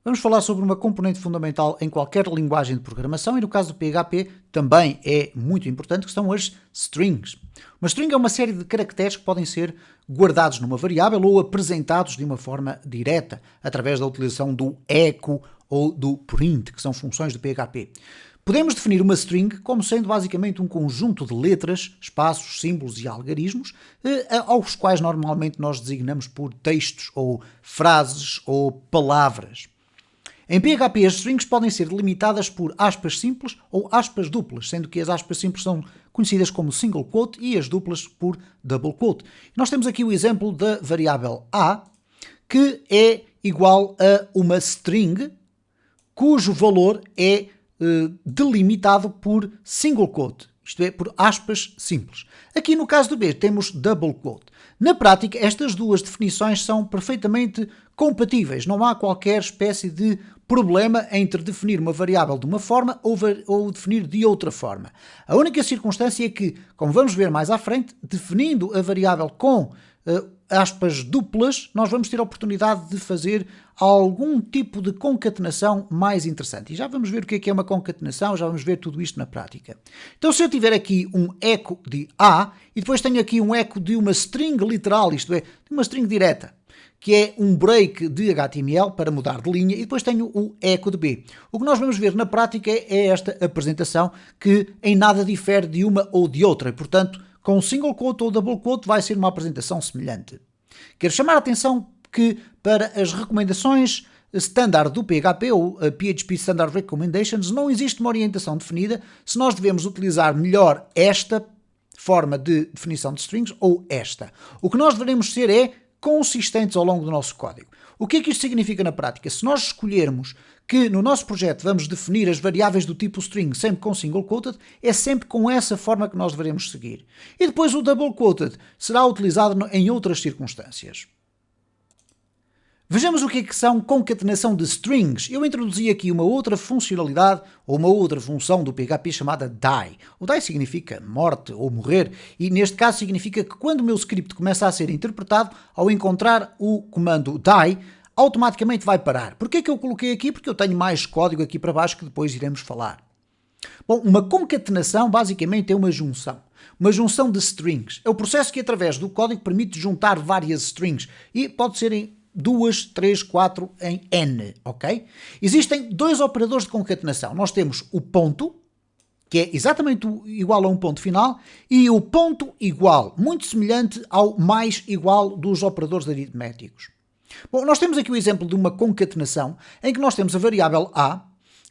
Vamos falar sobre uma componente fundamental em qualquer linguagem de programação e no caso do PHP também é muito importante, que são as strings. Uma string é uma série de caracteres que podem ser guardados numa variável ou apresentados de uma forma direta, através da utilização do echo ou do print, que são funções do PHP. Podemos definir uma string como sendo basicamente um conjunto de letras, espaços, símbolos e algarismos, aos quais normalmente nós designamos por textos ou frases ou palavras. Em PHP, as strings podem ser delimitadas por aspas simples ou aspas duplas, sendo que as aspas simples são conhecidas como single quote e as duplas por double quote. Nós temos aqui o exemplo da variável A, que é igual a uma string cujo valor é delimitado por single quote, isto é, por aspas simples. Aqui no caso do B temos double quote. Na prática, estas duas definições são perfeitamente compatíveis. Não há qualquer espécie de problema entre definir uma variável de uma forma ou definir de outra forma. A única circunstância é que, como vamos ver mais à frente, definindo a variável com aspas duplas, nós vamos ter a oportunidade de fazer algum tipo de concatenação mais interessante. E já vamos ver o que é uma concatenação, já vamos ver tudo isto na prática. Então, se eu tiver aqui um echo de A e depois tenho aqui um echo de uma string literal, isto é, de uma string direta, que é um break de HTML para mudar de linha, e depois tenho o echo de B. O que nós vamos ver na prática é esta apresentação que em nada difere de uma ou de outra, e portanto, com single quote ou double quote vai ser uma apresentação semelhante. Quero chamar a atenção que para as recomendações standard do PHP ou PHP Standard Recommendations não existe uma orientação definida se nós devemos utilizar melhor esta forma de definição de strings ou esta. O que nós devemos ser é consistentes ao longo do nosso código. O que é que isto significa na prática? Se nós escolhermos que no nosso projeto vamos definir as variáveis do tipo string sempre com single quoted, é sempre com essa forma que nós devemos seguir. E depois o double quoted será utilizado em outras circunstâncias. Vejamos o que é que são concatenação de strings. Eu introduzi aqui uma outra funcionalidade ou uma outra função do PHP chamada die. O die significa morte ou morrer e neste caso significa que quando o meu script começa a ser interpretado, ao encontrar o comando die, automaticamente vai parar. Porquê é que eu coloquei aqui? Porque eu tenho mais código aqui para baixo que depois iremos falar. Bom, uma concatenação basicamente é uma junção de strings. É o processo que através do código permite juntar várias strings e pode ser em 2, 3, 4 em N, ok? Existem dois operadores de concatenação. Nós temos o ponto, que é exatamente igual a um ponto final, e o ponto igual, muito semelhante ao mais igual dos operadores aritméticos. Bom, nós temos aqui o exemplo de uma concatenação em que nós temos a variável A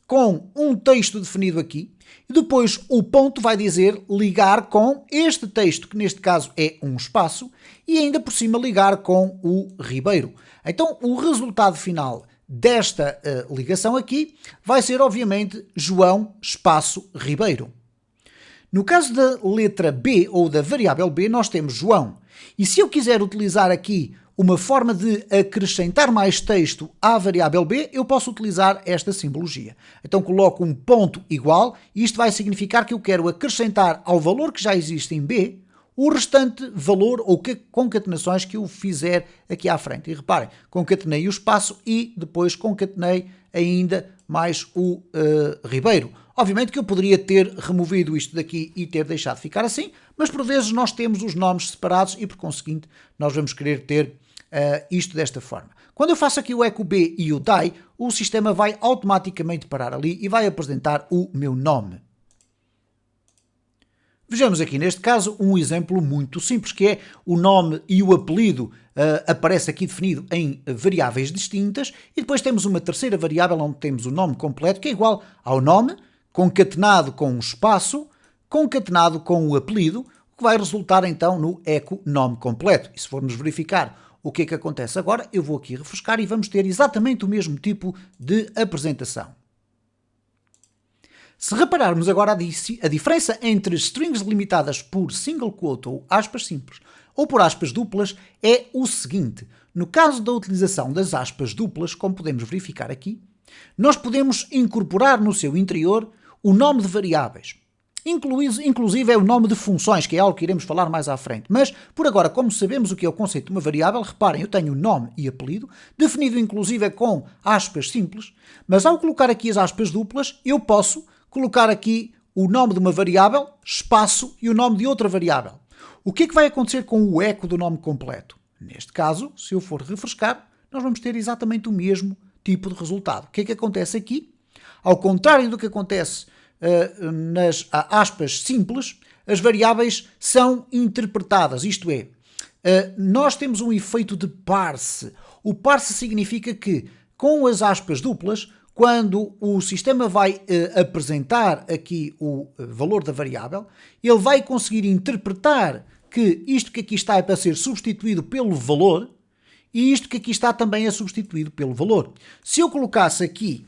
com um texto definido aqui e depois o ponto vai dizer ligar com este texto, que neste caso é um espaço, e ainda por cima ligar com o Ribeiro. Então o resultado final desta ligação aqui vai ser obviamente João espaço Ribeiro. No caso da letra B ou da variável B nós temos João. E se eu quiser utilizar aqui uma forma de acrescentar mais texto à variável B, eu posso utilizar esta simbologia. Então coloco um ponto igual, e isto vai significar que eu quero acrescentar ao valor que já existe em B, o restante valor ou concatenações que eu fizer aqui à frente. E reparem, concatenei o espaço e depois concatenei ainda mais o Ribeiro. Obviamente que eu poderia ter removido isto daqui e ter deixado ficar assim, mas por vezes nós temos os nomes separados e por conseguinte nós vamos querer ter isto desta forma. Quando eu faço aqui o echo B e o die, o sistema vai automaticamente parar ali e vai apresentar o meu nome. Vejamos aqui neste caso um exemplo muito simples, que é o nome e o apelido aparece aqui definido em variáveis distintas e depois temos uma terceira variável onde temos o nome completo, que é igual ao nome, concatenado com um espaço, concatenado com o apelido, o que vai resultar então no echo nome completo. E se formos verificar o que é que acontece agora, eu vou aqui refrescar e vamos ter exatamente o mesmo tipo de apresentação. Se repararmos agora a diferença entre strings delimitadas por single quote ou aspas simples ou por aspas duplas é o seguinte. No caso da utilização das aspas duplas, como podemos verificar aqui, nós podemos incorporar no seu interior o nome de variáveis. Inclusive é o nome de funções, que é algo que iremos falar mais à frente. Mas, por agora, como sabemos o que é o conceito de uma variável, reparem, eu tenho nome e apelido, definido inclusive com aspas simples, mas ao colocar aqui as aspas duplas, eu posso colocar aqui o nome de uma variável, espaço e o nome de outra variável. O que é que vai acontecer com o eco do nome completo? Neste caso, se eu for refrescar, nós vamos ter exatamente o mesmo tipo de resultado. O que é que acontece aqui? Ao contrário do que acontece nas aspas simples, as variáveis são interpretadas, isto é, nós temos um efeito de parse. O parse significa que, com as aspas duplas, quando o sistema vai apresentar aqui o valor da variável, ele vai conseguir interpretar que isto que aqui está é para ser substituído pelo valor e isto que aqui está também é substituído pelo valor. Se eu colocasse aqui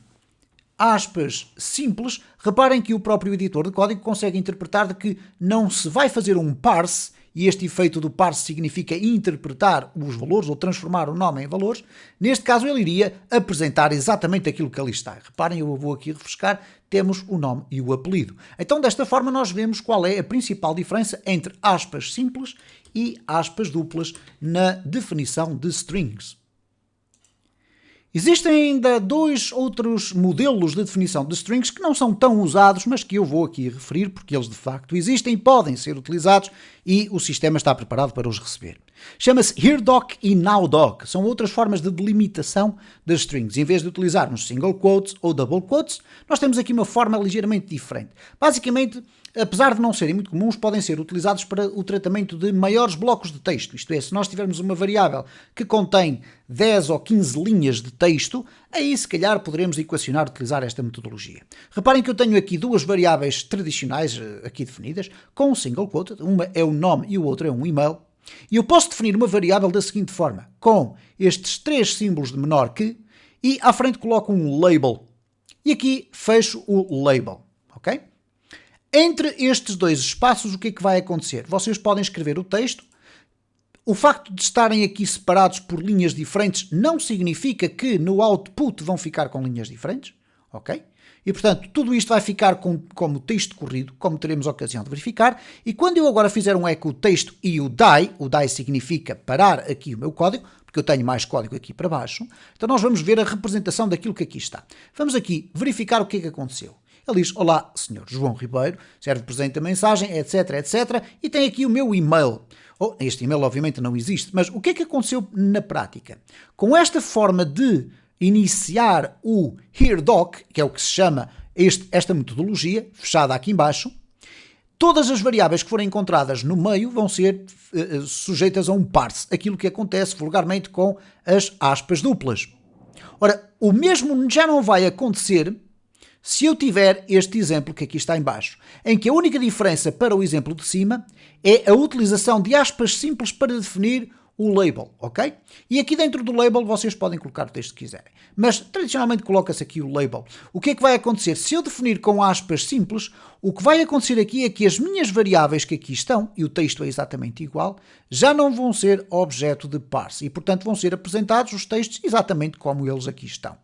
aspas simples, reparem que o próprio editor de código consegue interpretar de que não se vai fazer um parse, e este efeito do parse significa interpretar os valores ou transformar o nome em valores. Neste caso ele iria apresentar exatamente aquilo que ali está. Reparem, eu vou aqui refrescar, temos o nome e o apelido. Então desta forma nós vemos qual é a principal diferença entre aspas simples e aspas duplas na definição de strings. Existem ainda dois outros modelos de definição de strings que não são tão usados, mas que eu vou aqui referir porque eles de facto existem e podem ser utilizados e o sistema está preparado para os receber. Chama-se HereDoc e NowDoc. São outras formas de delimitação das strings. Em vez de utilizarmos single quotes ou double quotes, nós temos aqui uma forma ligeiramente diferente. Basicamente, apesar de não serem muito comuns, podem ser utilizados para o tratamento de maiores blocos de texto. Isto é, se nós tivermos uma variável que contém 10 ou 15 linhas de texto, aí se calhar poderemos equacionar utilizar esta metodologia. Reparem que eu tenho aqui duas variáveis tradicionais aqui definidas, com um single quote, uma é o nome e o outro é um e-mail, e eu posso definir uma variável da seguinte forma, com estes três símbolos de menor que, e à frente coloco um label, e aqui fecho o label, ok? Entre estes dois espaços, o que é que vai acontecer? Vocês podem escrever o texto. O facto de estarem aqui separados por linhas diferentes não significa que no output vão ficar com linhas diferentes, ok? E, portanto, tudo isto vai ficar como texto corrido, como teremos a ocasião de verificar. E quando eu agora fizer um eco texto e o die significa parar aqui o meu código, porque eu tenho mais código aqui para baixo, então nós vamos ver a representação daquilo que aqui está. Vamos aqui verificar o que é que aconteceu. Ele diz, olá, Sr. João Ribeiro, serve de presente a mensagem, etc, etc, e tem aqui o meu e-mail. Este e-mail obviamente não existe, mas o que é que aconteceu na prática? Com esta forma de iniciar o HereDoc, que é o que se chama esta metodologia, fechada aqui em baixo, todas as variáveis que forem encontradas no meio vão ser sujeitas a um parse, aquilo que acontece vulgarmente com as aspas duplas. Ora, o mesmo já não vai acontecer se eu tiver este exemplo que aqui está em baixo, em que a única diferença para o exemplo de cima é a utilização de aspas simples para definir o label, ok? E aqui dentro do label vocês podem colocar o texto que quiserem, mas tradicionalmente coloca-se aqui o label. O que é que vai acontecer? Se eu definir com aspas simples, o que vai acontecer aqui é que as minhas variáveis que aqui estão, e o texto é exatamente igual, já não vão ser objeto de parse e, portanto, vão ser apresentados os textos exatamente como eles aqui estão.